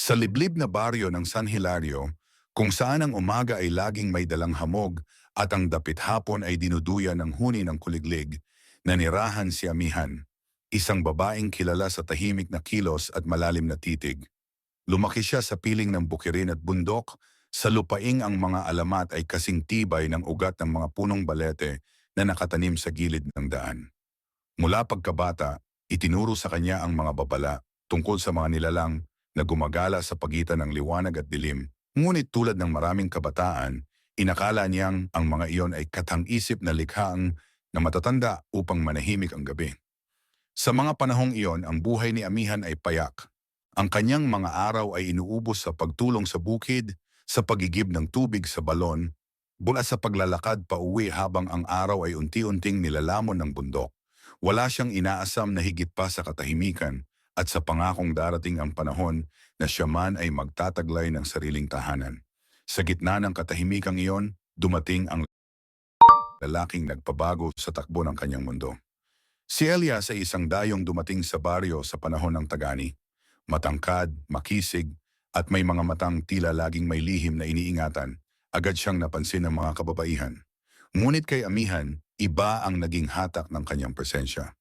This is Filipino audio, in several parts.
Sa liblib na baryo ng San Hilario, kung saan ang umaga ay laging may dalang hamog at ang dapit hapon ay dinuduyan ng huni ng kuliglig, nanirahan si Amihan, isang babaeng kilala sa tahimik na kilos at malalim na titig. Lumaki siya sa piling ng bukirin at bundok, sa lupaing ang mga alamat ay kasing tibay ng ugat ng mga punong balete na nakatanim sa gilid ng daan. Mula pagkabata, itinuro sa kanya ang mga babala tungkol sa mga nilalang na gumagala sa pagitan ng liwanag at dilim. Ngunit tulad ng maraming kabataan, inakala niyang ang mga iyon ay katang-isip na likhaang na matatanda upang manahimik ang gabi. Sa mga panahong iyon, ang buhay ni Amihan ay payak. Ang kanyang mga araw ay inuubos sa pagtulong sa bukid, sa pagigib ng tubig sa balon, mula sa paglalakad pa uwi habang ang araw ay unti-unting nilalamon ng bundok. Wala siyang inaasam na higit pa sa katahimikan at sa pangakong darating ang panahon na siya man ay magtataglay ng sariling tahanan. Sa gitna ng katahimikang iyon, dumating ang lalaking nagpabago sa takbo ng kanyang mundo. Si Elias ay isang dayong dumating sa baryo sa panahon ng Tagani. Matangkad, makisig, at may mga matang tila laging may lihim na iniingatan. Agad siyang napansin ng mga kababaihan. Ngunit kay Amihan, iba ang naging hatak ng kanyang presensya.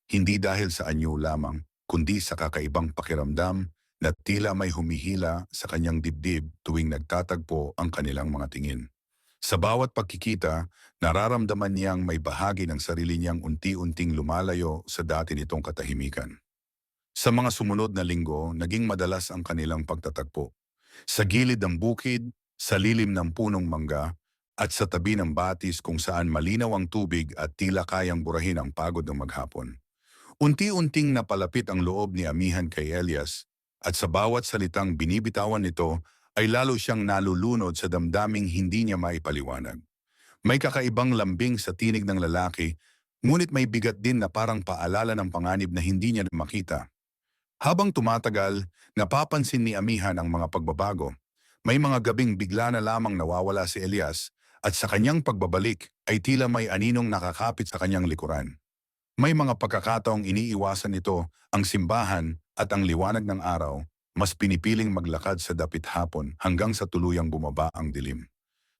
Hindi dahil sa anyo lamang, kundi sa kakaibang pakiramdam na tila may humihila sa kanyang dibdib tuwing nagtatagpo ang kanilang mga tingin. Sa bawat pagkikita, nararamdaman niyang may bahagi ng sarili niyang unti-unting lumalayo sa dati nitong katahimikan. Sa mga sumunod na linggo, naging madalas ang kanilang pagtatagpo. Sa gilid ng bukid, sa lilim ng punong mangga, at sa tabi ng batis kung saan malinaw ang tubig at tila kayang burahin ang pagod ng maghapon. Unti-unting napalapit ang loob ni Amihan kay Elias, at sa bawat salitang binibitawan nito ay lalo siyang nalulunod sa damdaming hindi niya maipaliwanag. May kakaibang lambing sa tinig ng lalaki, ngunit may bigat din na parang paalala ng panganib na hindi niya makita. Habang tumatagal, napapansin ni Amihan ang mga pagbabago. May mga gabing bigla na lamang nawawala si Elias at sa kanyang pagbabalik ay tila may aninong nakakapit sa kanyang likuran. May mga pagkakataong iniiwasan nito ang simbahan at ang liwanag ng araw, mas pinipiling maglakad sa dapit hapon hanggang sa tuluyang bumaba ang dilim.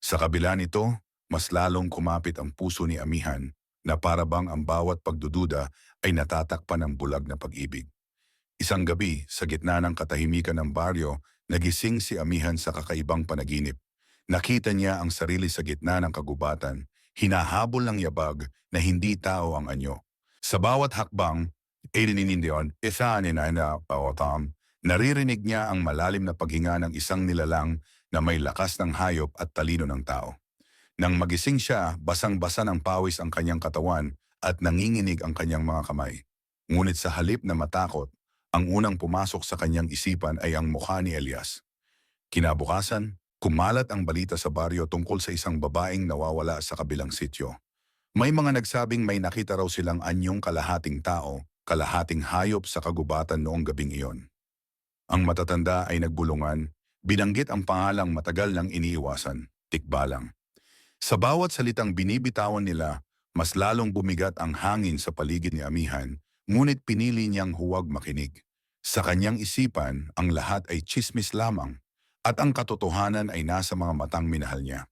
Sa kabila nito, mas lalong kumapit ang puso ni Amihan na parabang ang bawat pagdududa ay natatakpan ng bulag na pag-ibig. Isang gabi, sa gitna ng katahimikan ng baryo, nagising si Amihan sa kakaibang panaginip. Nakita niya ang sarili sa gitna ng kagubatan, hinahabol ng yabag na hindi tao ang anyo. Sa bawat hakbang, naririnig niya ang malalim na paghinga ng isang nilalang na may lakas ng hayop at talino ng tao. Nang magising siya, basang-basa ng pawis ang kanyang katawan at nanginginig ang kanyang mga kamay. Ngunit sa halip na matakot, ang unang pumasok sa kanyang isipan ay ang mukha ni Elias. Kinabukasan, kumalat ang balita sa baryo tungkol sa isang babaeng nawawala sa kabilang sityo. May mga nagsabing may nakita raw silang anyong kalahating tao, kalahating hayop sa kagubatan noong gabing iyon. Ang matatanda ay nagbulungan, binanggit ang pangalang matagal nang iniiwasan, Tikbalang. Sa bawat salitang binibitawan nila, mas lalong bumigat ang hangin sa paligid ni Amihan, ngunit pinili niyang huwag makinig. Sa kanyang isipan, ang lahat ay tsismis lamang, at ang katotohanan ay nasa mga matang minahal niya.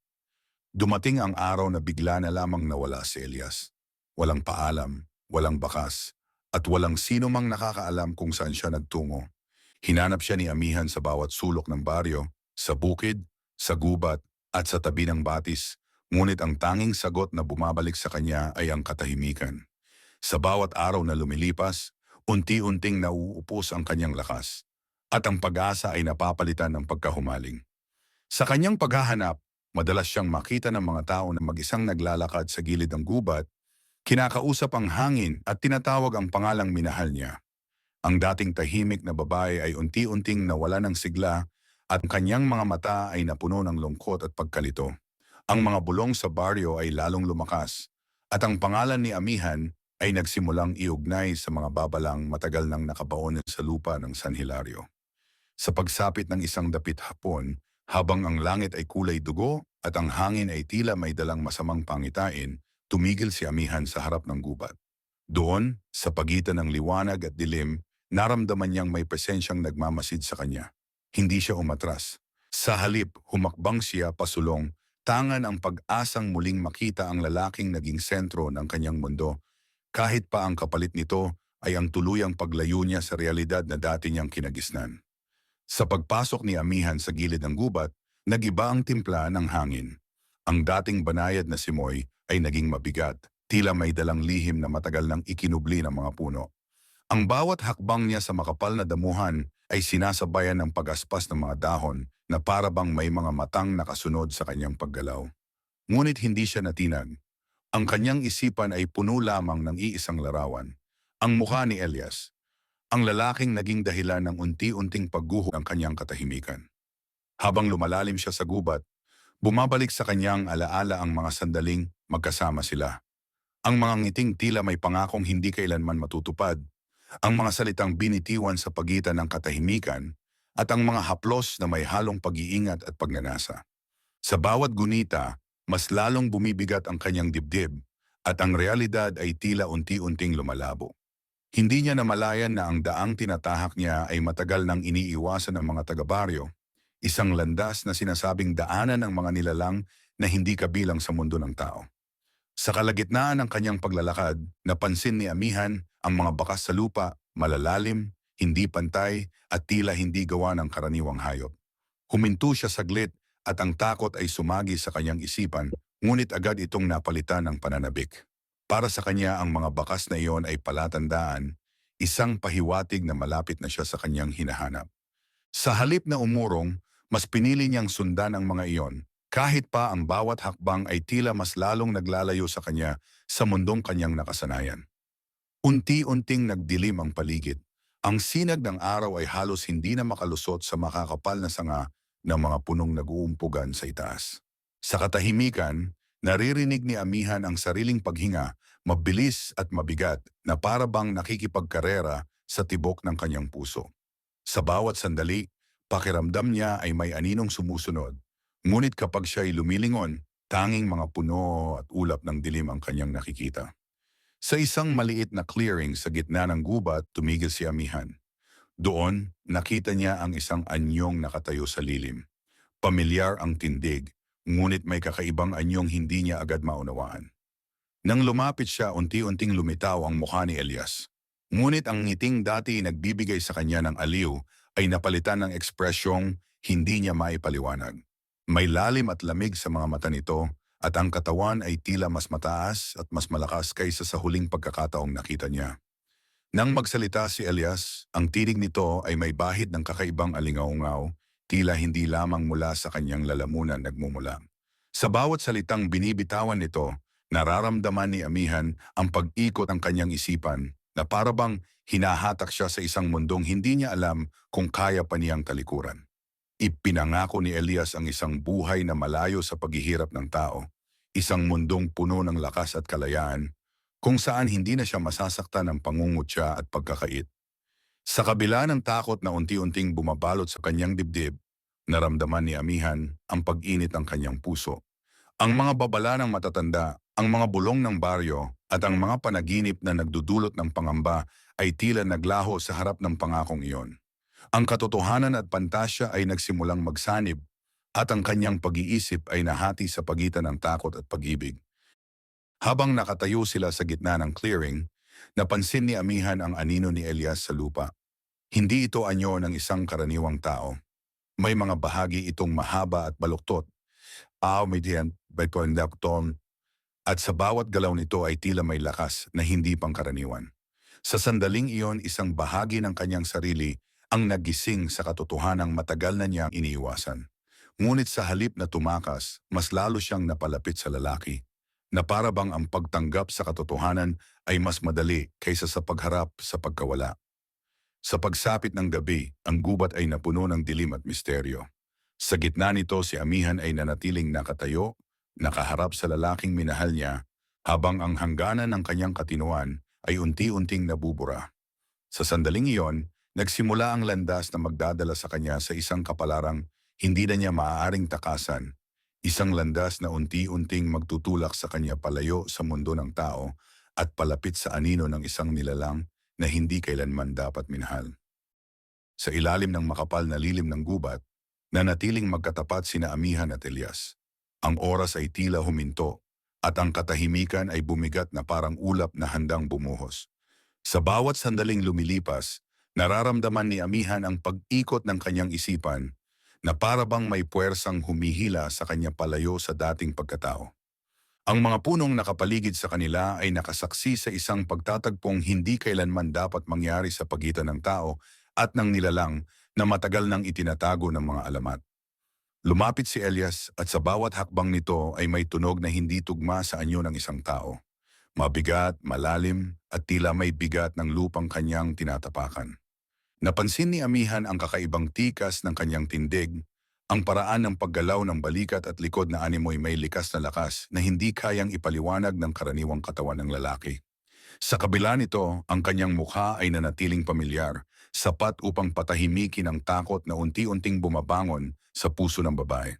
Dumating ang araw na bigla na lamang nawala si Elias. Walang paalam, walang bakas, at walang sino mang nakakaalam kung saan siya nagtungo. Hinanap siya ni Amihan sa bawat sulok ng baryo, sa bukid, sa gubat, at sa tabi ng batis, ngunit ang tanging sagot na bumabalik sa kanya ay ang katahimikan. Sa bawat araw na lumilipas, unti-unting nauupos ang kanyang lakas, at ang pag-asa ay napapalitan ng pagkahumaling. Sa kanyang paghahanap, madalas siyang makita ng mga tao na mag-isang naglalakad sa gilid ng gubat, kinakausap ang hangin at tinatawag ang pangalang minahal niya. Ang dating tahimik na babae ay unti-unting nawala ng sigla at ang kanyang mga mata ay napuno ng lungkot at pagkalito. Ang mga bulong sa baryo ay lalong lumakas at ang pangalan ni Amihan ay nagsimulang iugnay sa mga babalang matagal nang nakabaon sa lupa ng San Hilario. Sa pagsapit ng isang dapit hapon, habang ang langit ay kulay dugo at ang hangin ay tila may dalang masamang pangitain, tumigil si Amihan sa harap ng gubat. Doon, sa pagitan ng liwanag at dilim, naramdaman niyang may presensyang nagmamasid sa kanya. Hindi siya umatras. Sa halip, humakbang siya pasulong, tangan ang pag-asang muling makita ang lalaking naging sentro ng kanyang mundo, kahit pa ang kapalit nito ay ang tuluyang paglayo niya sa realidad na dati niyang kinagisnan. Sa pagpasok ni Amihan sa gilid ng gubat, nagiba ang timpla ng hangin. Ang dating banayad na simoy ay naging mabigat, tila may dalang lihim na matagal nang ikinubli ng mga puno. Ang bawat hakbang niya sa makapal na damuhan ay sinasabayan ng pag-aspas ng mga dahon na para bang may mga matang nakasunod sa kanyang paggalaw. Ngunit hindi siya natinag. Ang kanyang isipan ay puno lamang ng iisang larawan. Ang mukha ni Elias, ang lalaking naging dahilan ng unti-unting pagguho ng kanyang katahimikan. Habang lumalalim siya sa gubat, bumabalik sa kanyang alaala ang mga sandaling magkasama sila. Ang mga ngiting tila may pangakong hindi kailanman matutupad, ang mga salitang binitiwan sa pagitan ng katahimikan, at ang mga haplos na may halong pag-iingat at pagnanasa. Sa bawat gunita, mas lalong bumibigat ang kanyang dibdib, at ang realidad ay tila unti-unting lumalabo. Hindi niya namalayan na ang daang tinatahak niya ay matagal nang iniiwasan ng mga taga-baryo, isang landas na sinasabing daanan ng mga nilalang na hindi kabilang sa mundo ng tao. Sa kalagitnaan ng kanyang paglalakad, napansin ni Amihan ang mga bakas sa lupa, malalalim, hindi pantay at tila hindi gawa ng karaniwang hayop. Huminto siya saglit at ang takot ay sumagi sa kanyang isipan, ngunit agad itong napalitan ng pananabik. Para sa kanya ang mga bakas na iyon ay palatandaan, isang pahiwatig na malapit na siya sa kanyang hinahanap. Sa halip na umurong, mas pinili niyang sundan ang mga iyon, kahit pa ang bawat hakbang ay tila mas lalong naglalayo sa kanya sa mundong kanyang nakasanayan. Unti-unting nagdilim ang paligid. Ang sinag ng araw ay halos hindi na makalusot sa makakapal na sanga ng mga punong nag-uumpugan sa itaas. Sa katahimikan, naririnig ni Amihan ang sariling paghinga, mabilis at mabigat na para bang nakikipagkarera sa tibok ng kanyang puso. Sa bawat sandali, pakiramdam niya ay may aninong sumusunod. Ngunit kapag siya ay lumilingon, tanging mga puno at ulap ng dilim ang kanyang nakikita. Sa isang maliit na clearing sa gitna ng gubat, tumigil si Amihan. Doon, nakita niya ang isang anyong nakatayo sa lilim. Pamilyar ang tindig, ngunit may kakaibang anyong hindi niya agad maunawaan. Nang lumapit siya, unti-unting lumitaw ang mukha ni Elias. Ngunit ang ngiting dati nagbibigay sa kanya ng aliw ay napalitan ng ekspresyong hindi niya maipaliwanag. May lalim at lamig sa mga mata nito at ang katawan ay tila mas mataas at mas malakas kaysa sa huling pagkakataong nakita niya. Nang magsalita si Elias, ang tinig nito ay may bahid ng kakaibang alingaungaw, tila hindi lamang mula sa kanyang lalamunan nagmumula. Sa bawat salitang binibitawan nito, nararamdaman ni Amihan ang pag-ikot ng kanyang isipan na parabang hinahatak siya sa isang mundong hindi niya alam kung kaya pa niyang talikuran. Ipinangako ni Elias ang isang buhay na malayo sa paghihirap ng tao, isang mundong puno ng lakas at kalayaan, kung saan hindi na siya masasaktan ng pangungutya at pagkakait. Sa kabila ng takot na unti-unting bumabalot sa kanyang dibdib, naramdaman ni Amihan ang pag-init ng kanyang puso. Ang mga babala ng matatanda, ang mga bulong ng baryo, at ang mga panaginip na nagdudulot ng pangamba ay tila naglaho sa harap ng pangakong iyon. Ang katotohanan at pantasya ay nagsimulang magsanib at ang kanyang pag-iisip ay nahati sa pagitan ng takot at pag-ibig. Habang nakatayo sila sa gitna ng clearing, napansin ni Amihan ang anino ni Elias sa lupa. Hindi ito anyo ng isang karaniwang tao. May mga bahagi itong mahaba at baluktot, at sa bawat galaw nito ay tila may lakas na hindi pangkaraniwan. Sa sandaling iyon, isang bahagi ng kanyang sarili ang nagising sa katotohanang matagal na niyang iniiwasan. Ngunit sa halip na tumakas, mas lalo siyang napalapit sa lalaki, na para bang ang pagtanggap sa katotohanan ay mas madali kaysa sa pagharap sa pagkawala. Sa pagsapit ng gabi, ang gubat ay napuno ng dilim at misteryo. Sa gitna nito si Amihan ay nanatiling nakatayo, nakaharap sa lalaking minahal niya, habang ang hangganan ng kanyang katinuan ay unti-unting nabubura. Sa sandaling iyon, nagsimula ang landas na magdadala sa kanya sa isang kapalarang hindi na niya maaaring takasan, isang landas na unti-unting magtutulak sa kanya palayo sa mundo ng tao at palapit sa anino ng isang nilalang na hindi kailanman dapat minahal. sa ilalim ng makapal na lilim ng gubat, nanatiling magkatapat sina Amihan at Elias. Ang oras ay tila huminto, at ang katahimikan ay bumigat na parang ulap na handang bumuhos. Sa bawat sandaling lumilipas, nararamdaman ni Amihan ang pag-ikot ng kanyang isipan na para bang may puwersang humihila sa kanya palayo sa dating pagkatao. Ang mga punong nakapaligid sa kanila ay nakasaksi sa isang pagtatagpong hindi kailanman dapat mangyari sa pagitan ng tao at ng nilalang na matagal nang itinatago ng mga alamat. Lumapit si Elias at sa bawat hakbang nito ay may tunog na hindi tugma sa anyo ng isang tao. Mabigat, malalim at tila may bigat ng lupang kanyang tinatapakan. Napansin ni Amihan ang kakaibang tikas ng kanyang tindig, ang paraan ng paggalaw ng balikat at likod na animoy may likas na lakas na hindi kayang ipaliwanag ng karaniwang katawan ng lalaki. Sa kabila nito, ang kanyang mukha ay nanatiling pamilyar, sapat upang patahimikin ang takot na unti-unting bumabangon sa puso ng babae.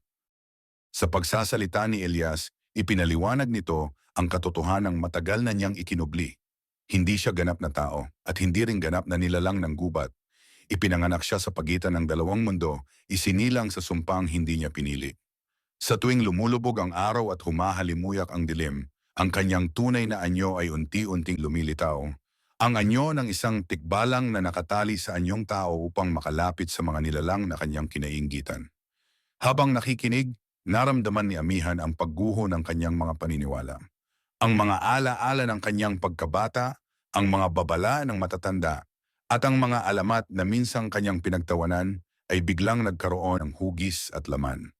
Sa pagsasalita ni Elias, ipinaliwanag nito ang katotohanang matagal na niyang ikinubli. Hindi siya ganap na tao at hindi rin ganap na nilalang ng gubat. Ipinanganak siya sa pagitan ng dalawang mundo, isinilang sa sumpang hindi niya pinili. Sa tuwing lumulubog ang araw at humahalimuyak ang dilim, ang kanyang tunay na anyo ay unti-unting lumilitaw. Ang anyo ng isang tikbalang na nakatali sa anyong tao upang makalapit sa mga nilalang na kanyang kinainggitan. Habang nakikinig, naramdaman ni Amihan ang pagguho ng kanyang mga paniniwala. Ang mga ala-ala ng kanyang pagkabata, ang mga babala ng matatanda, at ang mga alamat na minsang kanyang pinagtawanan ay biglang nagkaroon ng hugis at laman.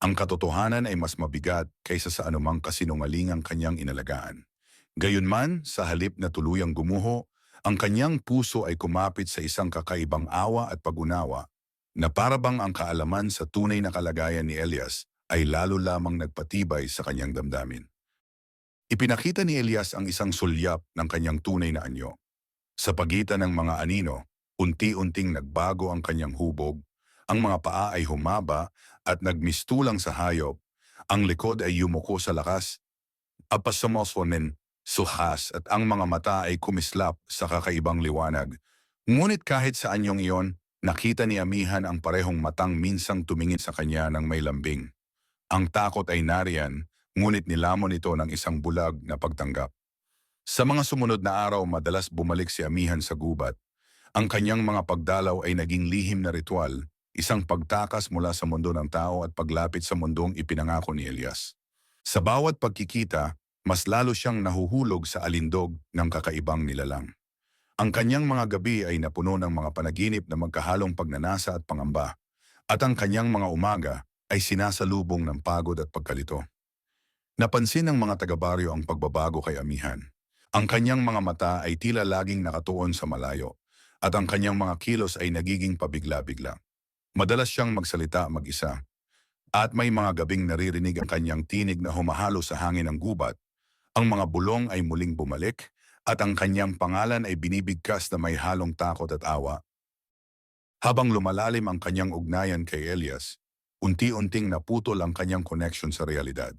Ang katotohanan ay mas mabigat kaysa sa anumang kasinungalingang kanyang inalagaan. Gayunman, sa halip na tuluyang gumuho, ang kanyang puso ay kumapit sa isang kakaibang awa at pag-unawa na parabang ang kaalaman sa tunay na kalagayan ni Elias ay lalo lamang nagpatibay sa kanyang damdamin. Ipinakita ni Elias ang isang sulyap ng kanyang tunay na anyo. Sa pagitan ng mga anino, unti-unting nagbago ang kanyang hubog, ang mga paa ay humaba at nagmistulang sa hayop, ang likod ay yumuko sa lakas, apasamosonen, suhas at ang mga mata ay kumislap sa kakaibang liwanag. Ngunit kahit sa anyong iyon, nakita ni Amihan ang parehong matang minsang tumingin sa kanya ng may lambing. Ang takot ay nariyan, ngunit nilamon ito ng isang bulag na pagtanggap. Sa mga sumunod na araw, madalas bumalik si Amihan sa gubat. Ang kanyang mga pagdalaw ay naging lihim na ritual, isang pagtakas mula sa mundo ng tao at paglapit sa mundong ipinangako ni Elias. Sa bawat pagkikita, mas lalo siyang nahuhulog sa alindog ng kakaibang nilalang. Ang kanyang mga gabi ay napuno ng mga panaginip na magkahalong pagnanasa at pangamba, at ang kanyang mga umaga ay sinasalubong ng pagod at pagkalito. Napansin ng mga taga-baryo ang pagbabago kay Amihan. Ang kanyang mga mata ay tila laging nakatuon sa malayo, at ang kanyang mga kilos ay nagiging pabigla-bigla. Madalas siyang magsalita mag-isa, at may mga gabing naririnig ang kanyang tinig na humahalo sa hangin ng gubat. Ang mga bulong ay muling bumalik, at ang kanyang pangalan ay binibigkas na may halong takot at awa. Habang lumalalim ang kanyang ugnayan kay Elias, unti-unting naputol ang kanyang connection sa realidad.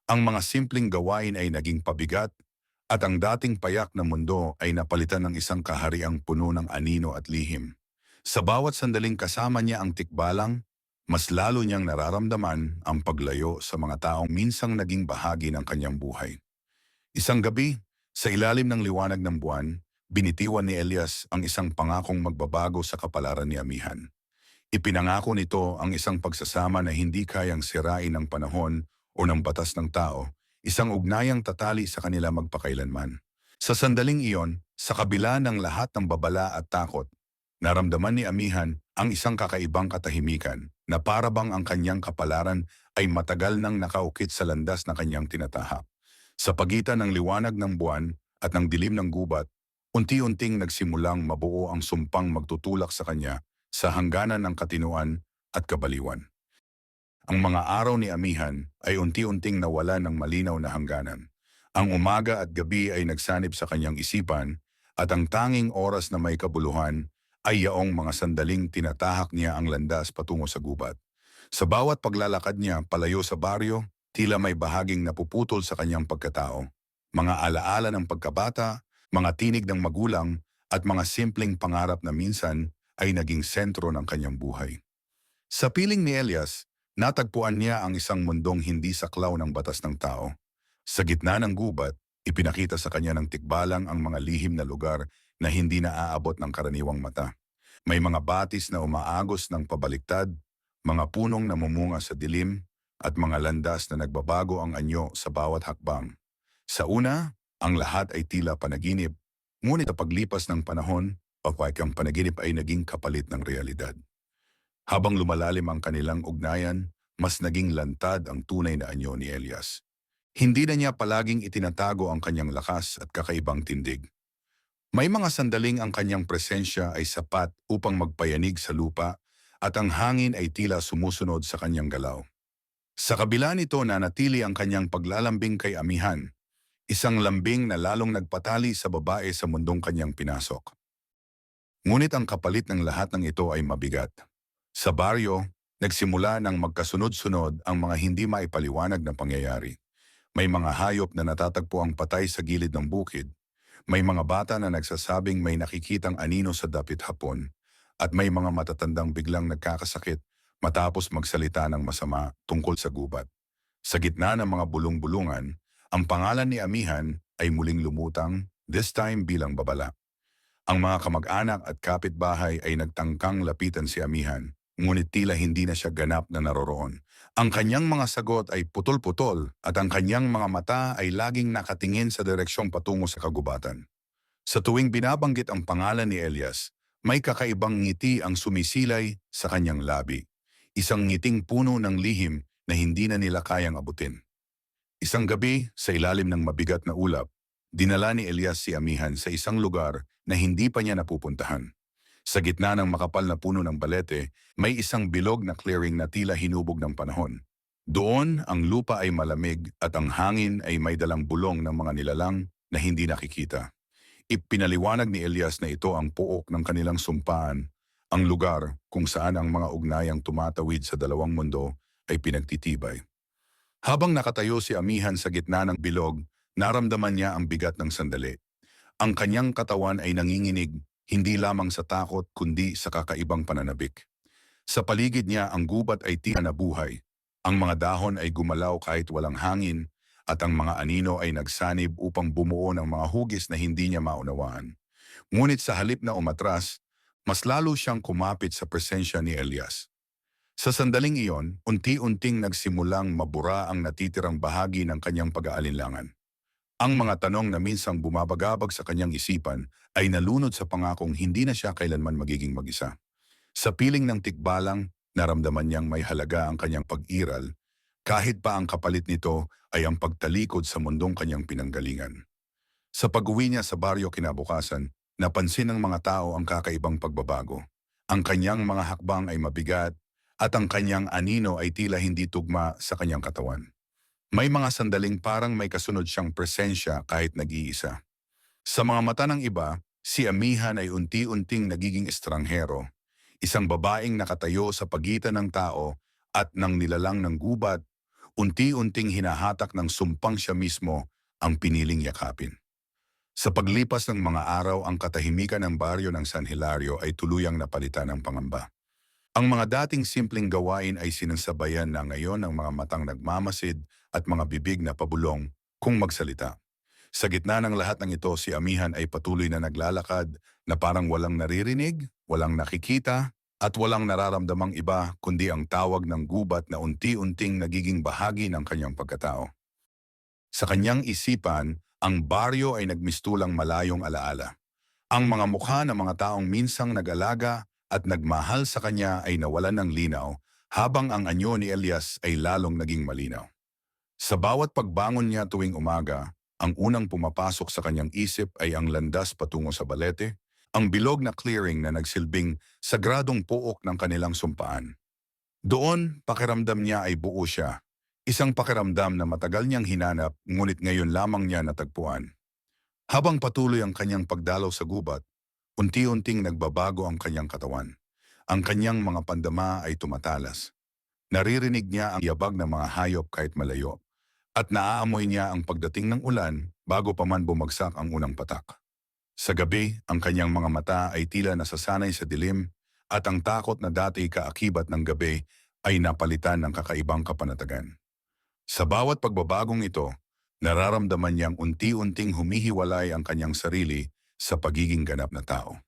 Ang mga simpleng gawain ay naging pabigat, at ang dating payak na mundo ay napalitan ng isang kahariang puno ng anino at lihim. Sa bawat sandaling kasama niya ang tikbalang, mas lalo niyang nararamdaman ang paglayo sa mga taong minsang naging bahagi ng kanyang buhay. Isang gabi, sa ilalim ng liwanag ng buwan, binitiwan ni Elias ang isang pangakong magbabago sa kapalaran ni Amihan. Ipinangako nito ang isang pagsasama na hindi kayang sirain ng panahon o ng batas ng tao, isang ugnayang tatali sa kanila magpakailanman. Sa sandaling iyon, sa kabila ng lahat ng babala at takot, naramdaman ni Amihan ang isang kakaibang katahimikan na parabang ang kanyang kapalaran ay matagal nang nakaukit sa landas na kanyang tinatahak. Sa pagitan ng liwanag ng buwan at ng dilim ng gubat, unti-unting nagsimulang mabuo ang sumpang magtutulak sa kanya sa hangganan ng katinuan at kabaliwan. Ang mga araw ni Amihan ay unti-unting nawala ng malinaw na hangganan. Ang umaga at gabi ay nagsanib sa kanyang isipan at ang tanging oras na may kabuluhan ay yaong mga sandaling tinatahak niya ang landas patungo sa gubat. Sa bawat paglalakad niya palayo sa baryo, tila may bahaging napuputol sa kanyang pagkatao. Mga alaala ng pagkabata, mga tinig ng magulang at mga simpleng pangarap na minsan ay naging sentro ng kanyang buhay. Sa piling ni Elias, natagpuan niya ang isang mundong hindi saklaw ng batas ng tao. Sa gitna ng gubat, ipinakita sa kanya ng tikbalang ang mga lihim na lugar na hindi naaabot ng karaniwang mata. May mga batis na umaagos ng pabaliktad, mga punong namumunga sa dilim, at mga landas na nagbabago ang anyo sa bawat hakbang. Sa una, ang lahat ay tila panaginip, ngunit sa paglipas ng panahon, ang panaginip ay naging kapalit ng realidad. Habang lumalalim ang kanilang ugnayan, mas naging lantad ang tunay na anyo ni Elias. Hindi na niya palaging itinatago ang kanyang lakas at kakaibang tindig. May mga sandaling ang kanyang presensya ay sapat upang magpayanig sa lupa at ang hangin ay tila sumusunod sa kanyang galaw. Sa kabila nito nanatili ang kanyang paglalambing kay Amihan, isang lambing na lalong nagpatali sa babae sa mundong kanyang pinasok. Ngunit ang kapalit ng lahat ng ito ay mabigat. Sa baryo, nagsimula ng magkasunod-sunod ang mga hindi maipaliwanag na pangyayari. May mga hayop na natatagpo ang patay sa gilid ng bukid. May mga bata na nagsasabing may nakikitang anino sa dapit hapon. At may mga matatandang biglang nagkakasakit matapos magsalita ng masama tungkol sa gubat. Sa gitna ng mga bulong-bulungan, ang pangalan ni Amihan ay muling lumutang, this time bilang babala. Ang mga kamag-anak at kapitbahay ay nagtangkang lapitan si Amihan, ngunit tila hindi na siya ganap na naroroon. Ang kanyang mga sagot ay putol-putol at ang kanyang mga mata ay laging nakatingin sa direksyong patungo sa kagubatan. Sa tuwing binabanggit ang pangalan ni Elias, may kakaibang ngiti ang sumisilay sa kanyang labi. Isang ngiting puno ng lihim na hindi na nila kayang abutin. Isang gabi, sa ilalim ng mabigat na ulap, dinala ni Elias si Amihan sa isang lugar na hindi pa niya napupuntahan. Sa gitna ng makapal na puno ng balete, may isang bilog na clearing na tila hinubog ng panahon. Doon, ang lupa ay malamig at ang hangin ay may dalang bulong ng mga nilalang na hindi nakikita. Ipinaliwanag ni Elias na ito ang puok ng kanilang sumpaan, ang lugar kung saan ang mga ugnayang tumatawid sa dalawang mundo ay pinagtitibay. Habang nakatayo si Amihan sa gitna ng bilog, naramdaman niya ang bigat ng sandali. Ang kanyang katawan ay nanginginig, hindi lamang sa takot kundi sa kakaibang pananabik. Sa paligid niya ang gubat ay tila nabuhay. Ang mga dahon ay gumalaw kahit walang hangin at ang mga anino ay nagsanib upang bumuo ng mga hugis na hindi niya maunawaan. Ngunit sa halip na umatras, mas lalo siyang kumapit sa presensya ni Elias. Sa sandaling iyon, unti-unting nagsimulang mabura ang natitirang bahagi ng kanyang pag-aalinlangan. Ang mga tanong na minsang bumabagabag sa kanyang isipan ay nalunod sa pangakong hindi na siya kailanman magiging mag-isa. Sa piling ng tikbalang, naramdaman niyang may halaga ang kanyang pag-iral, kahit pa ang kapalit nito ay ang pagtalikod sa mundong kanyang pinanggalingan. Sa pag-uwi niya sa baryo kinabukasan, napansin ng mga tao ang kakaibang pagbabago. Ang kanyang mga hakbang ay mabigat at ang kanyang anino ay tila hindi tugma sa kanyang katawan. May mga sandaling parang may kasunod siyang presensya kahit nag-iisa. Sa mga mata ng iba, si Amihan ay unti-unting nagiging estranghero, isang babaeng nakatayo sa pagitan ng tao at ng nilalang ng gubat, unti-unting hinahatak ng sumpang siya mismo ang piniling yakapin. Sa paglipas ng mga araw, ang katahimikan ng baryo ng San Hilario ay tuluyang napalitan ng pangamba. Ang mga dating simpleng gawain ay sinasabayan na ngayon ng mga matang nagmamasid at mga bibig na pabulong kung magsalita. Sa gitna ng lahat ng ito, si Amihan ay patuloy na naglalakad na parang walang naririnig, walang nakikita, at walang nararamdamang iba kundi ang tawag ng gubat na unti-unting nagiging bahagi ng kanyang pagkatao. Sa kanyang isipan, ang baryo ay nagmistulang malayong alaala. Ang mga mukha ng mga taong minsang nag-alaga at nagmahal sa kanya ay nawalan ng linaw habang ang anyo ni Elias ay lalong naging malinaw. Sa bawat pagbangon niya tuwing umaga, ang unang pumapasok sa kanyang isip ay ang landas patungo sa balete, ang bilog na clearing na nagsilbing sagradong puok ng kanilang sumpaan. Doon, pakiramdam niya ay buo siya, isang pakiramdam na matagal niyang hinanap ngunit ngayon lamang niya natagpuan. Habang patuloy ang kanyang pagdalaw sa gubat, unti-unting nagbabago ang kanyang katawan. Ang kanyang mga pandama ay tumatalas. Naririnig niya ang yabag ng mga hayop kahit malayo. At naaamoy niya ang pagdating ng ulan bago pa man bumagsak ang unang patak. Sa gabi, ang kanyang mga mata ay tila nasasanay sa dilim at ang takot na dati kaakibat ng gabi ay napalitan ng kakaibang kapanatagan. Sa bawat pagbabagong ito, nararamdaman niyang unti-unting humihiwalay ang kanyang sarili sa pagiging ganap na tao.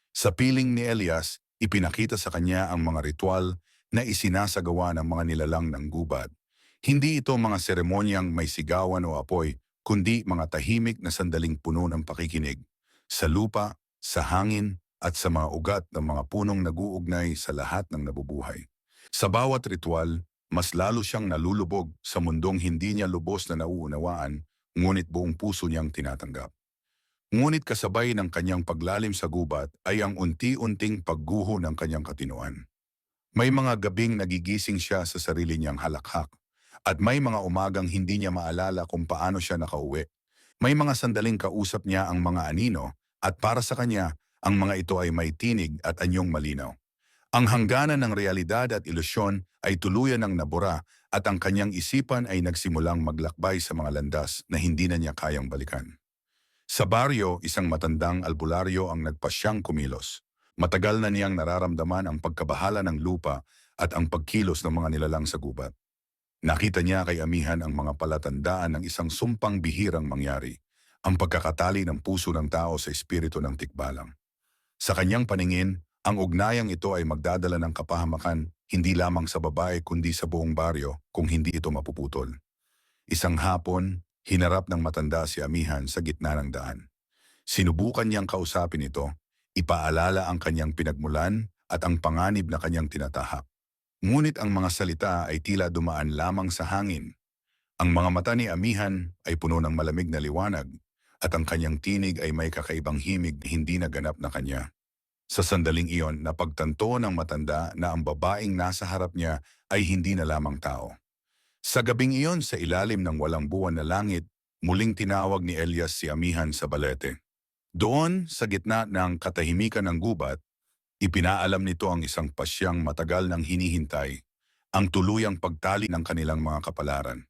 Sa piling ni Elias, ipinakita sa kanya ang mga ritual na isinasagawa ng mga nilalang ng gubat. Hindi ito mga seremonyang may sigawan o apoy, kundi mga tahimik na sandaling puno ng pakikinig. Sa lupa, sa hangin, at sa mga ugat ng mga punong naguugnay sa lahat ng nabubuhay. Sa bawat ritual, mas lalo siyang nalulubog sa mundong hindi niya lubos na nauunawaan, ngunit buong puso niyang tinatanggap. Ngunit kasabay ng kanyang paglalim sa gubat ay ang unti-unting pagguho ng kanyang katinoan. May mga gabing nagigising siya sa sarili niyang halakhak, at may mga umagang hindi niya maalala kung paano siya nakauwi. May mga sandaling kausap niya ang mga anino, at para sa kanya, ang mga ito ay may tinig at anyong malinaw. Ang hangganan ng realidad at ilusyon ay tuluyan ng nabura at ang kanyang isipan ay nagsimulang maglakbay sa mga landas na hindi na niya kayang balikan. Sa baryo, isang matandang albularyo ang nagpasyang kumilos. Matagal na niyang nararamdaman ang pagkabahala ng lupa at ang pagkilos ng mga nilalang sa gubat. Nakita niya kay Amihan ang mga palatandaan ng isang sumpang bihirang mangyari, ang pagkakatali ng puso ng tao sa espiritu ng tikbalang. Sa kanyang paningin, ang ugnayang ito ay magdadala ng kapahamakan hindi lamang sa babae kundi sa buong baryo kung hindi ito mapuputol. Isang hapon, hinarap ng matanda si Amihan sa gitna ng daan. Sinubukan niyang kausapin ito, ipaalala ang kanyang pinagmulan at ang panganib na kanyang tinatahak. Ngunit ang mga salita ay tila dumaan lamang sa hangin. Ang mga mata ni Amihan ay puno ng malamig na liwanag at ang kanyang tinig ay may kakaibang himig na hindi naganap na kanya. Sa sandaling iyon, napagtanto ng matanda na ang babaeng nasa harap niya ay hindi na lamang tao. Sa gabing iyon, sa ilalim ng walang buwan na langit, muling tinawag ni Elias si Amihan sa balete. Doon, sa gitna ng katahimikan ng gubat, ipinaalam nito ang isang pasyang matagal nang hinihintay, ang tuluyang pagtali ng kanilang mga kapalaran.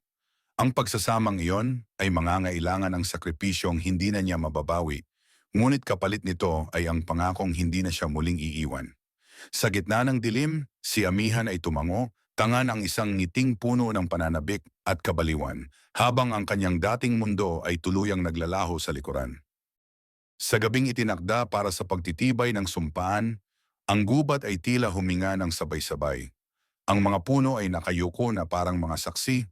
Ang pagsasamang iyon ay mangangailangan ng sakripisyong hindi na niya mababawi, ngunit kapalit nito ay ang pangakong hindi na siya muling iiwan. Sa gitna ng dilim, si Amihan ay tumango, tangan ang isang ngiting puno ng pananabik at kabaliwan, habang ang kanyang dating mundo ay tuluyang naglalaho sa likuran. Sa gabing itinakda para sa pagtitibay ng sumpaan, ang gubat ay tila huminga ng sabay-sabay. Ang mga puno ay nakayuko na parang mga saksi,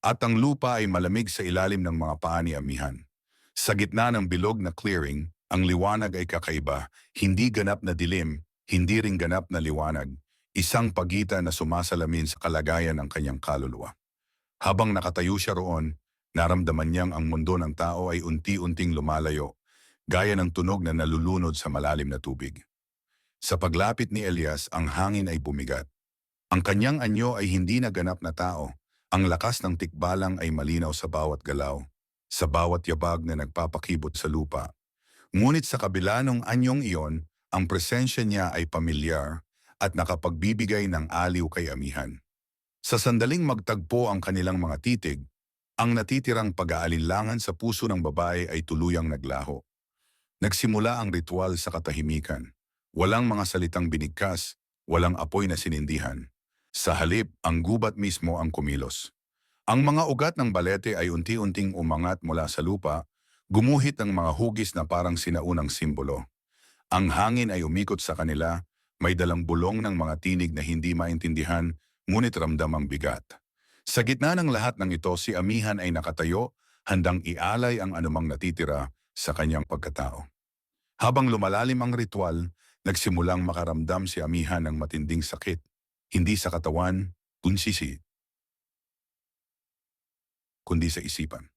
at ang lupa ay malamig sa ilalim ng mga paa ni Amihan. Sa gitna ng bilog na clearing, ang liwanag ay kakaiba, hindi ganap na dilim, hindi ring ganap na liwanag, isang pagitan na sumasalamin sa kalagayan ng kanyang kaluluwa. Habang nakatayo siya roon, naramdaman niyang ang mundo ng tao ay unti-unting lumalayo, gaya ng tunog na nalulunod sa malalim na tubig. Sa paglapit ni Elias, ang hangin ay bumigat. Ang kanyang anyo ay hindi na ganap na tao. Ang lakas ng tikbalang ay malinaw sa bawat galaw, sa bawat yabag na nagpapakibot sa lupa. Ngunit sa kabila ng anyong iyon, ang presensya niya ay pamilyar at nakapagbibigay ng aliw kay Amihan. Sa sandaling magtagpo ang kanilang mga titig, ang natitirang pag-aalinlangan sa puso ng babae ay tuluyang naglaho. Nagsimula ang ritual sa katahimikan. Walang mga salitang binigkas, walang apoy na sinindihan. Sa halip, ang gubat mismo ang kumilos. Ang mga ugat ng balete ay unti-unting umangat mula sa lupa, gumuhit ng mga hugis na parang sinaunang simbolo. Ang hangin ay umikot sa kanila, may dalang bulong ng mga tinig na hindi maintindihan, ngunit ramdam ang bigat. Sa gitna ng lahat ng ito, si Amihan ay nakatayo, handang ialay ang anumang natitira sa kanyang pagkatao. Habang lumalalim ang ritual, nagsimulang makaramdam si Amihan ng matinding sakit. Hindi sa katawan, kundi sa isipan.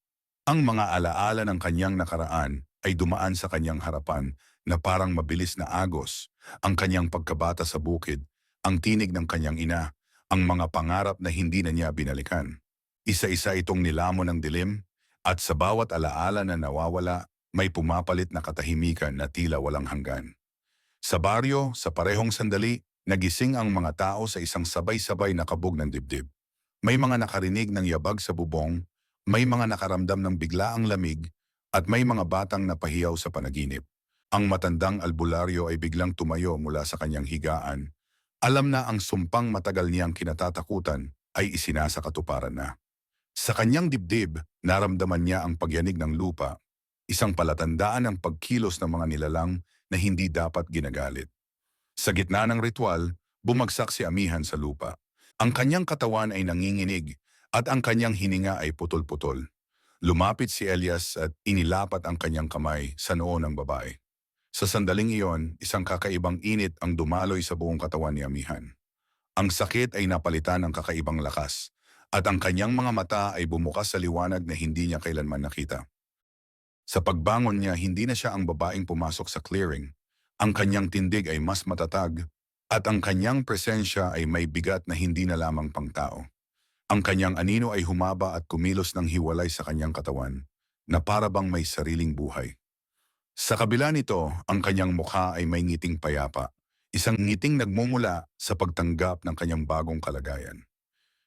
Ang mga alaala ng kanyang nakaraan ay dumaan sa kanyang harapan na parang mabilis na agos, ang kanyang pagkabata sa bukid, ang tinig ng kanyang ina, ang mga pangarap na hindi na niya binalikan. Isa-isa itong nilamon ng dilim, at sa bawat alaala na nawawala, may pumapalit na katahimikan na tila walang hanggan. Sa baryo, sa parehong sandali, nagising ang mga tao sa isang sabay-sabay na kabog ng dibdib. May mga nakarinig ng yabag sa bubong, may mga nakaramdam ng biglaang lamig, at may mga batang napahiyaw sa panaginip. Ang matandang albularyo ay biglang tumayo mula sa kanyang higaan. Alam na ang sumpang matagal niyang kinatatakutan ay isinasakatuparan na. Sa kanyang dibdib, naramdaman niya ang pagyanig ng lupa, isang palatandaan ng pagkilos ng mga nilalang na hindi dapat ginagalit. Sa gitna ng ritual, bumagsak si Amihan sa lupa. Ang kanyang katawan ay nanginginig at ang kanyang hininga ay putol-putol. Lumapit si Elias at inilapat ang kanyang kamay sa noo ng babae. Sa sandaling iyon, isang kakaibang init ang dumaloy sa buong katawan ni Amihan. Ang sakit ay napalitan ng kakaibang lakas, at ang kanyang mga mata ay bumukas sa liwanag na hindi niya kailanman nakita. Sa pagbangon niya, hindi na siya ang babaeng pumasok sa clearing. Ang kanyang tindig ay mas matatag, at ang kanyang presensya ay may bigat na hindi na lamang pangtao. Ang kanyang anino ay humaba at kumilos ng hiwalay sa kanyang katawan, na para bang may sariling buhay. Sa kabila nito, ang kanyang mukha ay may ngiting payapa, isang ngiting nagmumula sa pagtanggap ng kanyang bagong kalagayan.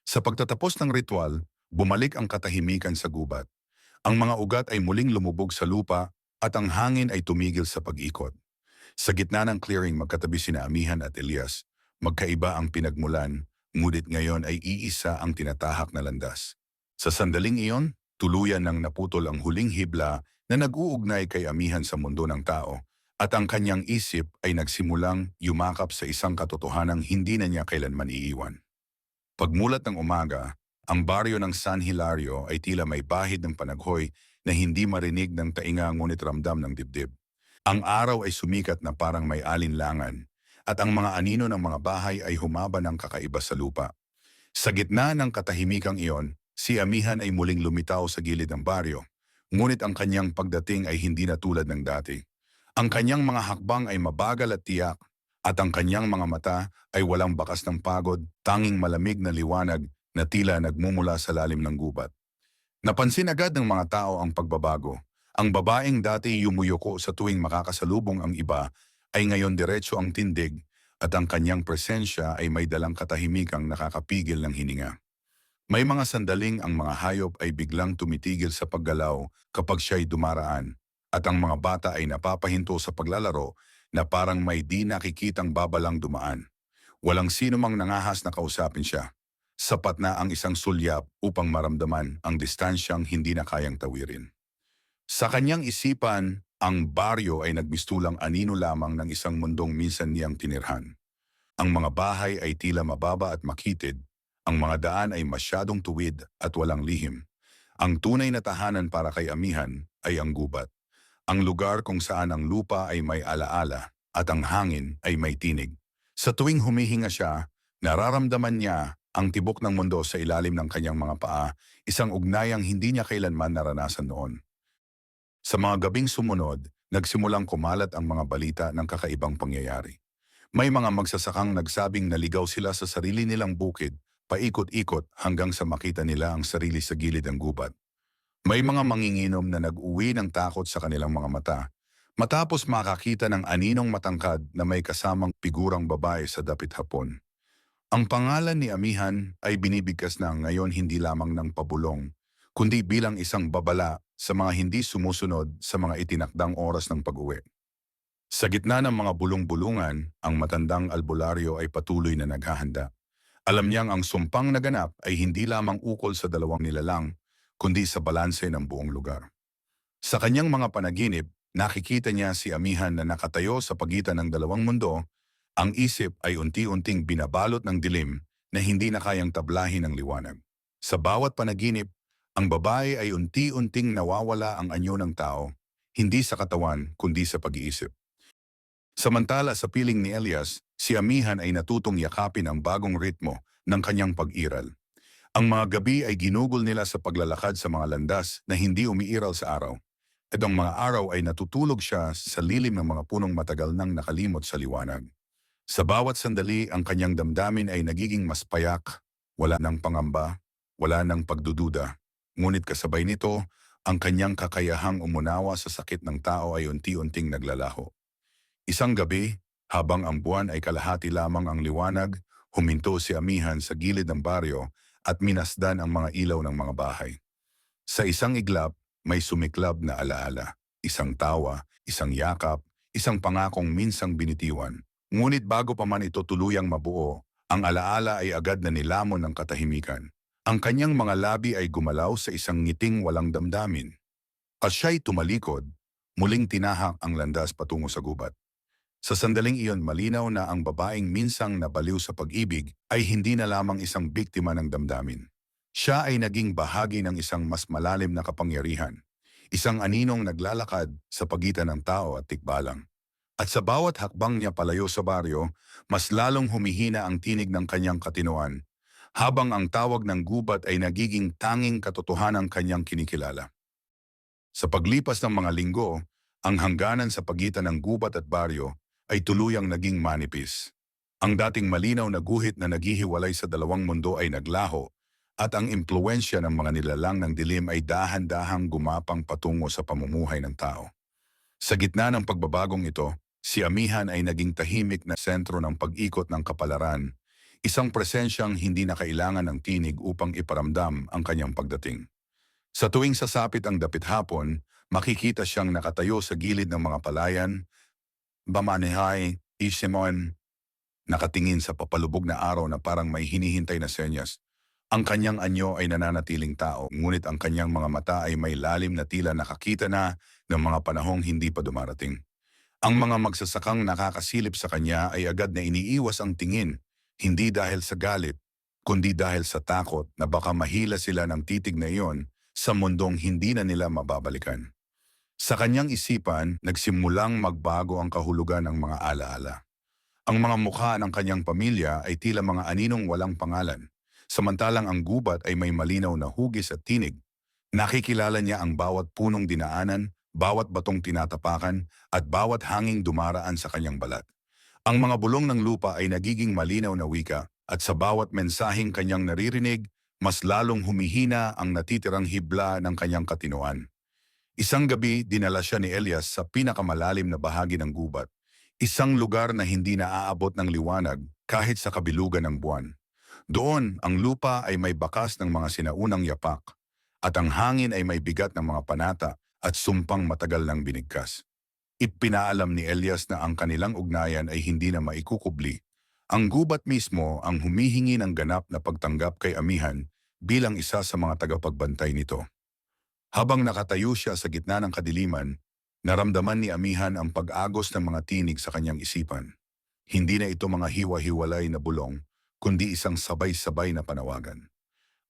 Sa pagtatapos ng ritual, bumalik ang katahimikan sa gubat. Ang mga ugat ay muling lumubog sa lupa at ang hangin ay tumigil sa pag-ikot. Sa gitna ng clearing magkatabi sina Amihan at Elias, magkaiba ang pinagmulan, ngunit ngayon ay iisa ang tinatahak na landas. Sa sandaling iyon, tuluyan ng naputol ang huling hibla na nag-uugnay kay Amihan sa mundo ng tao, at ang kanyang isip ay nagsimulang yumakap sa isang katotohanang hindi na niya kailanman iiwan. Pagmulat ng umaga, ang baryo ng San Hilario ay tila may bahid ng panaghoy na hindi marinig ng tainga ngunit ramdam ng dibdib. Ang araw ay sumikat na parang may alinlangan, at ang mga anino ng mga bahay ay humaba ng kakaiba sa lupa. Sa gitna ng katahimikang iyon, si Amihan ay muling lumitaw sa gilid ng baryo, ngunit ang kanyang pagdating ay hindi na tulad ng dati. Ang kanyang mga hakbang ay mabagal at tiyak, at ang kanyang mga mata ay walang bakas ng pagod, tanging malamig na liwanag na tila nagmumula sa lalim ng gubat. Napansin agad ng mga tao ang pagbabago. Ang babaeng dati yumuyuko sa tuwing makakasalubong ang iba ay ngayon diretso ang tindig, at ang kanyang presensya ay may dalang katahimikang nakakapigil ng hininga. May mga sandaling ang mga hayop ay biglang tumitigil sa paggalaw kapag siya'y dumaraan, at ang mga bata ay napapahinto sa paglalaro na parang may di nakikitang babalang dumaan. Walang sino mang nangahas na kausapin siya. Sapat na ang isang sulyap upang maramdaman ang distansyang hindi na kayang tawirin. Sa kanyang isipan, ang baryo ay nagmistulang anino lamang ng isang mundong minsan niyang tinirhan. Ang mga bahay ay tila mababa at makitid, ang mga daan ay masyadong tuwid at walang lihim. Ang tunay na tahanan para kay Amihan ay ang gubat. Ang lugar kung saan ang lupa ay may alaala at ang hangin ay may tinig. Sa tuwing humihinga siya, nararamdaman niya ang tibok ng mundo sa ilalim ng kanyang mga paa, isang ugnayang hindi niya kailanman naranasan noon. Sa mga gabing sumunod, nagsimulang kumalat ang mga balita ng kakaibang pangyayari. May mga magsasakang nagsabing naligaw sila sa sarili nilang bukid, paikot-ikot hanggang sa makita nila ang sarili sa gilid ng gubat. May mga manginginom na nag-uwi ng takot sa kanilang mga mata, matapos makakita ng aninong matangkad na may kasamang figurang babae sa dapit hapon. Ang pangalan ni Amihan ay binibigkas na ngayon hindi lamang ng pabulong, kundi bilang isang babala sa mga hindi sumusunod sa mga itinakdang oras ng pag-uwi. Sa gitna ng mga bulong-bulungan, ang matandang albularyo ay patuloy na naghahanda. Alam niyang ang sumpang naganap ay hindi lamang ukol sa dalawang nilalang, kundi sa balanse ng buong lugar. Sa kanyang mga panaginip, nakikita niya si Amihan na nakatayo sa pagitan ng dalawang mundo. Ang isip ay unti-unting binabalot ng dilim na hindi na kayang tablahin ng liwanag. Sa bawat panaginip, ang babae ay unti-unting nawawala ang anyo ng tao, hindi sa katawan kundi sa pag-iisip. Samantala sa piling ni Elias, si Amihan ay natutong yakapin ang bagong ritmo ng kanyang pag-iral. Ang mga gabi ay ginugol nila sa paglalakad sa mga landas na hindi umiiral sa araw. At ang mga araw ay natutulog siya sa lilim ng mga punong matagal nang nakalimot sa liwanag. Sa bawat sandali, ang kanyang damdamin ay nagiging mas payak, wala ng pangamba, wala ng pagdududa. Ngunit kasabay nito, ang kanyang kakayahang umunawa sa sakit ng tao ay unti-unting naglalaho. Isang gabi, habang ang buwan ay kalahati lamang ang liwanag, huminto si Amihan sa gilid ng baryo at minasdan ang mga ilaw ng mga bahay. Sa isang iglap, may sumiklab na alaala, isang tawa, isang yakap, isang pangakong minsang binitiwan. Ngunit bago pa man ito tuluyang mabuo, ang alaala ay agad na nilamon ng katahimikan. Ang kanyang mga labi ay gumalaw sa isang ngiting walang damdamin. At siya'y tumalikod, muling tinahak ang landas patungo sa gubat. Sa sandaling iyon malinaw na ang babaeng minsang nabaliw sa pag-ibig ay hindi na lamang isang biktima ng damdamin. Siya ay naging bahagi ng isang mas malalim na kapangyarihan, isang aninong naglalakad sa pagitan ng tao at tikbalang. At sa bawat hakbang niya palayo sa baryo, mas lalong humihina ang tinig ng kanyang katinoan, habang ang tawag ng gubat ay nagiging tanging katotohanang kanyang kinikilala. Sa paglipas ng mga linggo, ang hangganan sa pagitan ng gubat at baryo ay tuluyang naging manipis. Ang dating malinaw na guhit na naghihiwalay sa dalawang mundo ay naglaho at ang impluensya ng mga nilalang ng dilim ay dahan-dahang gumapang patungo sa pamumuhay ng tao. Sa gitna ng pagbabagong ito, si Amihan ay naging tahimik na sentro ng pag-ikot ng kapalaran, isang presensyang hindi na kailangan ng tinig upang iparamdam ang kanyang pagdating. Sa tuwing sasapit ang dapit hapon, makikita siyang nakatayo sa gilid ng mga palayan, bamanihay, isimon, nakatingin sa papalubog na araw na parang may hinihintay na senyas. Ang kanyang anyo ay nananatiling tao, ngunit ang kanyang mga mata ay may lalim na tila nakakita na ng mga panahong hindi pa dumarating. Ang mga magsasakang nakakasilip sa kanya ay agad na iniiwas ang tingin, hindi dahil sa galit, kundi dahil sa takot na baka mahila sila ng titig na iyon sa mundong hindi na nila mababalikan. Sa kanyang isipan, nagsimulang magbago ang kahulugan ng mga alaala. Ang mga mukha ng kanyang pamilya ay tila mga aninong walang pangalan, samantalang ang gubat ay may malinaw na hugis at tinig. Nakikilala niya ang bawat punong dinaanan, bawat batong tinatapakan, at bawat hanging dumaraan sa kanyang balat. Ang mga bulong ng lupa ay nagiging malinaw na wika, at sa bawat mensaheng kanyang naririnig, mas lalong humihina ang natitirang hibla ng kanyang katinoan. Isang gabi, dinala siya ni Elias sa pinakamalalim na bahagi ng gubat, isang lugar na hindi naaabot ng liwanag kahit sa kabilugan ng buwan. Doon, ang lupa ay may bakas ng mga sinaunang yapak, at ang hangin ay may bigat ng mga panata at sumpang matagal ng binigkas. Ipinaalam ni Elias na ang kanilang ugnayan ay hindi na maikukubli. Ang gubat mismo ang humihingi ng ganap na pagtanggap kay Amihan bilang isa sa mga tagapagbantay nito. Habang nakatayo siya sa gitna ng kadiliman, naramdaman ni Amihan ang pag-agos ng mga tinig sa kanyang isipan. Hindi na ito mga hiwa-hiwalay na bulong, kundi isang sabay-sabay na panawagan.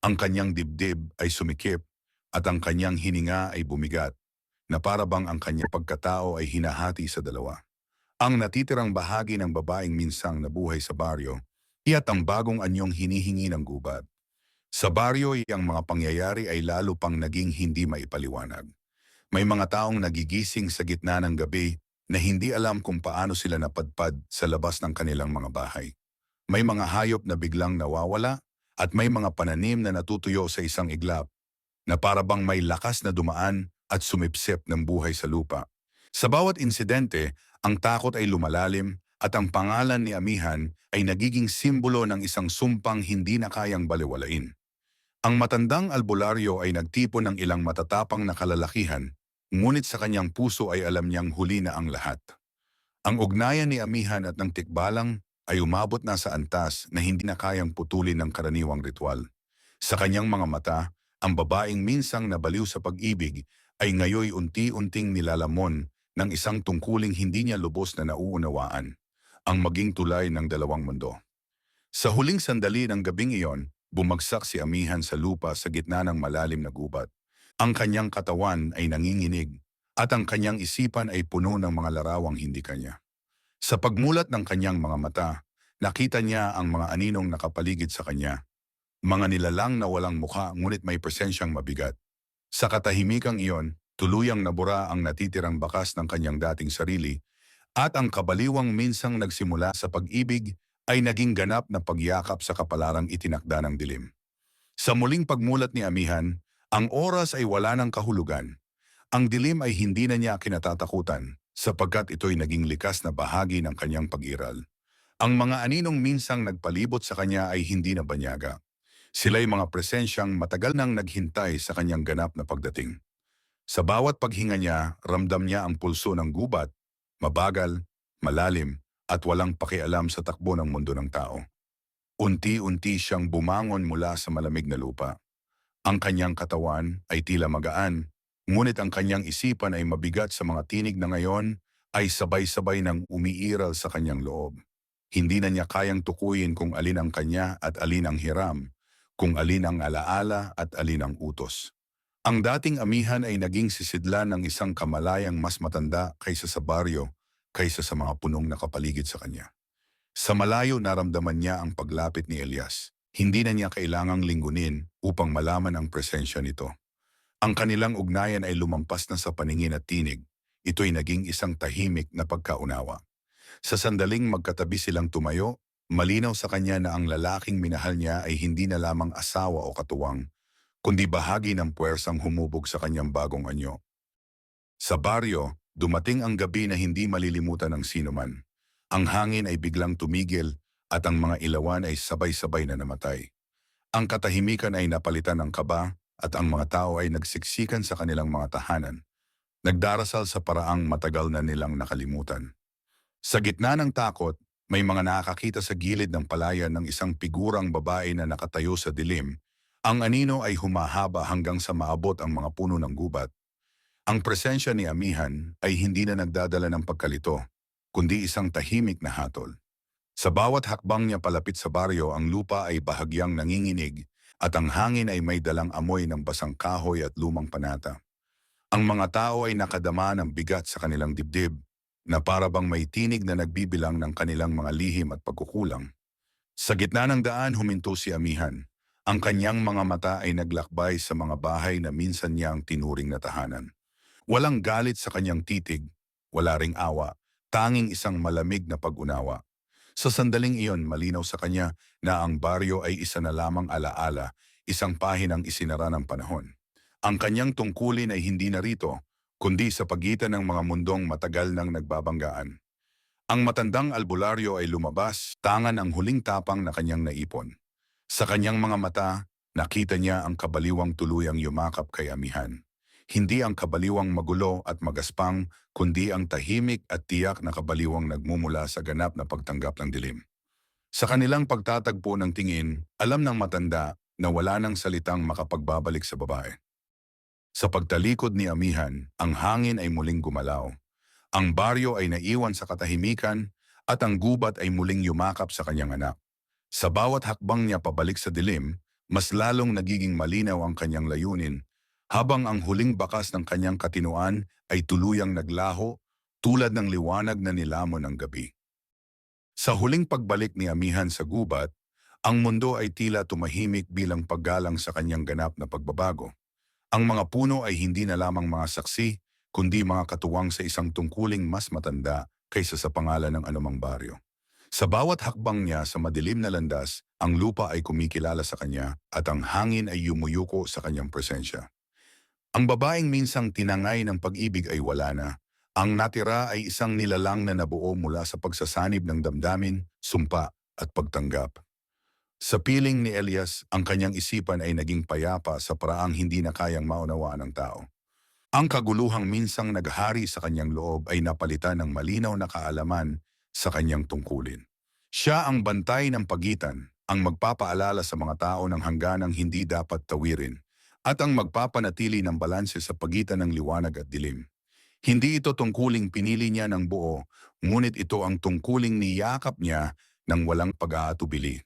Ang kanyang dibdib ay sumikip at ang kanyang hininga ay bumigat, na para bang ang kanyang pagkatao ay hinahati sa dalawa. Ang natitirang bahagi ng babaeng minsang nabuhay sa baryo, iya't ang bagong anyong hinihingi ng gubat. Sa baryo, ang mga pangyayari ay lalo pang naging hindi maipaliwanag. May mga taong nagigising sa gitna ng gabi na hindi alam kung paano sila napadpad sa labas ng kanilang mga bahay. May mga hayop na biglang nawawala at may mga pananim na natutuyo sa isang iglap na para bang may lakas na dumaan at sumipsip ng buhay sa lupa. Sa bawat insidente, ang takot ay lumalalim at ang pangalan ni Amihan ay nagiging simbolo ng isang sumpang hindi na kayang baliwalain. Ang matandang albularyo ay nagtipon ng ilang matatapang na kalalakihan, ngunit sa kanyang puso ay alam niyang huli na ang lahat. Ang ugnayan ni Amihan at ng tikbalang ay umabot na sa antas na hindi na kayang putulin ng karaniwang ritual. Sa kanyang mga mata, ang babaeng minsang nabaliw sa pag-ibig ay ngayoy unti-unting nilalamon ng isang tungkuling hindi niya lubos na nauunawaan, ang maging tulay ng dalawang mundo. Sa huling sandali ng gabing iyon, bumagsak si Amihan sa lupa sa gitna ng malalim na gubat. Ang kanyang katawan ay nanginginig at ang kanyang isipan ay puno ng mga larawang hindi kanya. Sa pagmulat ng kanyang mga mata, nakita niya ang mga aninong nakapaligid sa kanya. Mga nilalang na walang mukha ngunit may presensyang mabigat. Sa katahimikang iyon, tuluyang nabura ang natitirang bakas ng kanyang dating sarili at ang kabaliwang minsang nagsimula sa pag-ibig ay naging ganap na pagyakap sa kapalarang itinakda ng dilim. Sa muling pagmulat ni Amihan, ang oras ay wala ng kahulugan. Ang dilim ay hindi na niya kinatatakutan sapagkat ito'y naging likas na bahagi ng kanyang pag-iral. Ang mga aninong minsang nagpalibot sa kanya ay hindi na banyaga. Sila'y mga presensyang matagal nang naghintay sa kanyang ganap na pagdating. Sa bawat paghinga niya, ramdam niya ang pulso ng gubat, Mabagal, malalim, at walang pakialam sa takbo ng mundo ng tao. Unti-unti siyang bumangon mula sa malamig na lupa. Ang kanyang katawan ay tila magaan, ngunit ang kanyang isipan ay mabigat sa mga tinig na ngayon ay sabay-sabay nang umiiral sa kanyang loob. Hindi na niya kayang tukuyin kung alin ang kanya at alin ang hiram, kung alin ang alaala at alin ang utos. Ang dating amihan ay naging sisidlan ng isang kamalayang mas matanda kaysa sa baryo, kaysa sa mga punong nakapaligid sa kanya. Sa malayo naramdaman niya ang paglapit ni Elias. Hindi na niya kailangang linggunin upang malaman ang presensya nito. Ang kanilang ugnayan ay lumampas na sa paningin at tinig. Ito'y naging isang tahimik na pagkaunawa. Sa sandaling magkatabi silang tumayo, malinaw sa kanya na ang lalaking minahal niya ay hindi na lamang asawa o katuwang, kundi bahagi ng puwersang humubog sa kanyang bagong anyo. Sa baryo, dumating ang gabi na hindi malilimutan ng sinuman. Ang hangin ay biglang tumigil at ang mga ilawan ay sabay-sabay na namatay. Ang katahimikan ay napalitan ng kaba at ang mga tao ay nagsiksikan sa kanilang mga tahanan. Nagdarasal sa paraang matagal na nilang nakalimutan. Sa gitna ng takot, may mga nakakita sa gilid ng palayan ng isang figurang babae na nakatayo sa dilim. Ang anino ay humahaba hanggang sa maabot ang mga puno ng gubat. Ang presensya ni Amihan ay hindi na nagdadala ng pagkalito, kundi isang tahimik na hatol. Sa bawat hakbang niya palapit sa baryo, ang lupa ay bahagyang nanginginig at ang hangin ay may dalang amoy ng basang kahoy at lumang panata. Ang mga tao ay nakadama ng bigat sa kanilang dibdib, na para bang may tinig na nagbibilang ng kanilang mga lihim at pagkukulang. Sa gitna ng daan huminto si Amihan. Ang kanyang mga mata ay naglakbay sa mga bahay na minsan niyang tinuring na tahanan. Walang galit sa kanyang titig, wala ring awa, tanging isang malamig na pag-unawa. Sa sandaling iyon, malinaw sa kanya na ang baryo ay isa na lamang alaala, isang pahinang isinara ng panahon. Ang kanyang tungkulin ay hindi narito, kundi sa pagitan ng mga mundong matagal nang nagbabanggaan. Ang matandang albularyo ay lumabas, tangan ang huling tapang na kanyang naipon. Sa kanyang mga mata, nakita niya ang kabaliwang tuluyang yumakap kay Amihan. Hindi ang kabaliwang magulo at magaspang, kundi ang tahimik at tiyak na kabaliwang nagmumula sa ganap na pagtanggap ng dilim. Sa kanilang pagtatagpo ng tingin, alam ng matanda na wala nang salitang makapagbabalik sa babae. Sa pagtalikod ni Amihan, ang hangin ay muling gumalaw. Ang baryo ay naiwan sa katahimikan at ang gubat ay muling yumakap sa kanyang anak. Sa bawat hakbang niya pabalik sa dilim, mas lalong nagiging malinaw ang kanyang layunin, habang ang huling bakas ng kanyang katinuan ay tuluyang naglaho tulad ng liwanag na nilamon ng gabi. Sa huling pagbalik ni Amihan sa gubat, ang mundo ay tila tumahimik bilang paggalang sa kanyang ganap na pagbabago. Ang mga puno ay hindi na lamang mga saksi, kundi mga katuwang sa isang tungkuling mas matanda kaysa sa pangalan ng anumang baryo. Sa bawat hakbang niya sa madilim na landas, ang lupa ay kumikilala sa kanya at ang hangin ay yumuyuko sa kanyang presensya. Ang babaeng minsang tinangay ng pag-ibig ay wala na. Ang natira ay isang nilalang na nabuo mula sa pagsasanib ng damdamin, sumpa at pagtanggap. Sa piling ni Elias, ang kanyang isipan ay naging payapa sa paraang hindi na kayang maunawaan ng tao. Ang kaguluhang minsang naghari sa kanyang loob ay napalitan ng malinaw na kaalaman sa kanyang tungkulin. Siya ang bantay ng pagitan, ang magpapaalala sa mga tao ng hangganang hindi dapat tawirin, at ang magpapanatili ng balanse sa pagitan ng liwanag at dilim. Hindi ito tungkuling pinili niya ng buo, ngunit ito ang tungkuling niyakap niya ng walang pag-aatubili.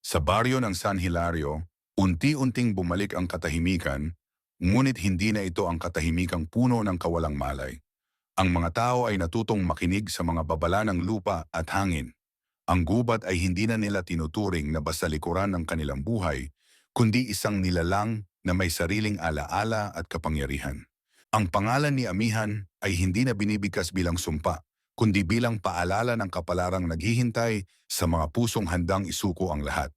Sa baryo ng San Hilario, unti-unting bumalik ang katahimikan, ngunit hindi na ito ang katahimikang puno ng kawalang malay. Ang mga tao ay natutong makinig sa mga babala ng lupa at hangin. Ang gubat ay hindi na nila tinuturing na basta likuran ng kanilang buhay, kundi isang nilalang na may sariling alaala at kapangyarihan. Ang pangalan ni Amihan ay hindi na binibigkas bilang sumpa, kundi bilang paalala ng kapalarang naghihintay sa mga pusong handang isuko ang lahat.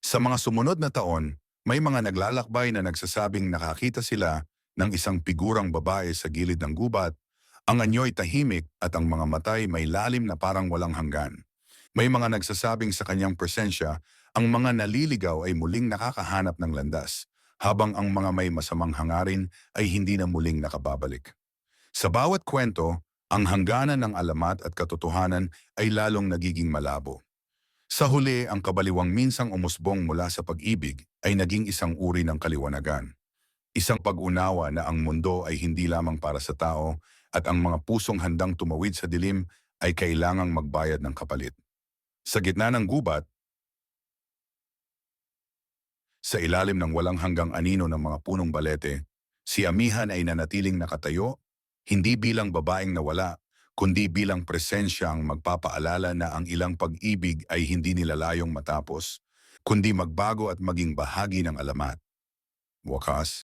Sa mga sumunod na taon, may mga naglalakbay na nagsasabing nakakita sila ng isang figurang babae sa gilid ng gubat. Ang anyo ay tahimik at ang mga matay may lalim na parang walang hanggan. May mga nagsasabing sa kanyang presensya, ang mga naliligaw ay muling nakakahanap ng landas, habang ang mga may masamang hangarin ay hindi na muling nakababalik. Sa bawat kwento, Ang hangganan ng alamat at katotohanan ay lalong nagiging malabo. Sa huli, ang kabaliwang minsang umusbong mula sa pag-ibig ay naging isang uri ng kaliwanagan. Isang pag-unawa na ang mundo ay hindi lamang para sa tao at ang mga pusong handang tumawid sa dilim ay kailangang magbayad ng kapalit. Sa gitna ng gubat, sa ilalim ng walang hanggang anino ng mga punong balete, si Amihan ay nanatiling nakatayo, hindi bilang babaeng nawala, kundi bilang presensyang magpapaalala na ang ilang pag-ibig ay hindi nilalayong matapos, kundi magbago at maging bahagi ng alamat. Wakas,